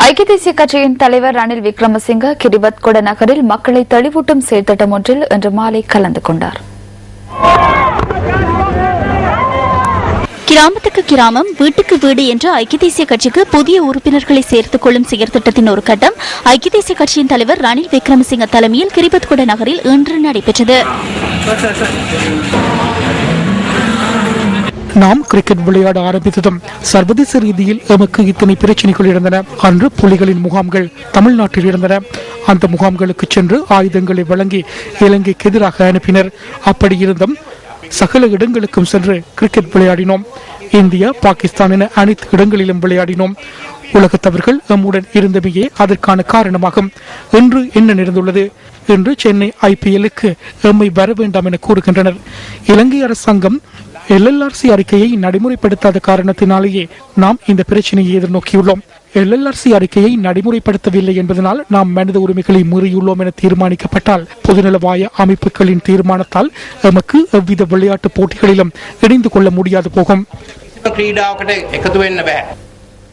ஐக்கிய தேசிய கட்சியின் தலைவர் ரணில் விக்ரமசிங்க கிரிபத்கொட நகரில் மக்களை தெளிவூட்டும் செயற்திட்டம் ஒன்றில் இன்று மாலை கலந்து கொண்டார். கிராமத்துக்கு கிராமம் வீட்டுக்கு வீடு என்ற ஐக்கிய தேசிய கட்சிக்கு புதிய உறுப்பினர்களை சேர்த்துக் கொள்ளும் செயற்திட்டத்தின் ஒரு கட்டம் ஐக்கிய தேசிய கட்சியின் தலைவர் ரணில் விக்ரமசிங்க தலைமையில் கிரிபத்கொட நகரில் இன்று நடைபெற்றது. நாம் கிரிக்கெட் விளையாட ஆரம்பித்ததும் சர்வதேச ரீதியில் எமக்கு இத்தனை பிரச்சனைகள் இருந்தன. அன்று புலிகளின் முகாம்கள் தமிழ்நாட்டில் இருந்தன. அந்த முகாம்களுக்கு சென்று ஆயுதங்களை வழங்கி இலங்கைக்கு எதிராக அனுப்பினர். அப்படி இருந்தும் சகல இடங்களுக்கும் சென்று கிரிக்கெட் விளையாடினோம். இந்தியா, பாகிஸ்தான் என அனைத்து இடங்களிலும் விளையாடினோம். உலகத்தவர்கள் எம்முடன் இருந்தமையே அதற்கான காரணமாகும். இன்று என்ன நடந்துள்ளது? இன்று சென்னை IPLக்கு எம்மை வர வேண்டாம் என கூறுகின்றனர். இலங்கை அரசாங்கம் LLRC அறிக்கையை நடைமுறைப்படுத்தாத காரணத்தினாலேயே நாம் இந்த பிரச்சனையை எதிர்நோக்கியுள்ளோம். LLRC அறிக்கையை நடைமுறைப்படுத்தவில்லை என்பதனால் நாம் மனித உரிமைகளை மீறியுள்ளோம் என தீர்மானிக்கப்பட்டால் பொதுநலவாய அமைப்புகளின் தீர்மானத்தால் எமக்கு எவ்வித விளையாட்டு போட்டிகளிலும் இணைந்து கொள்ள முடியாது போகும்.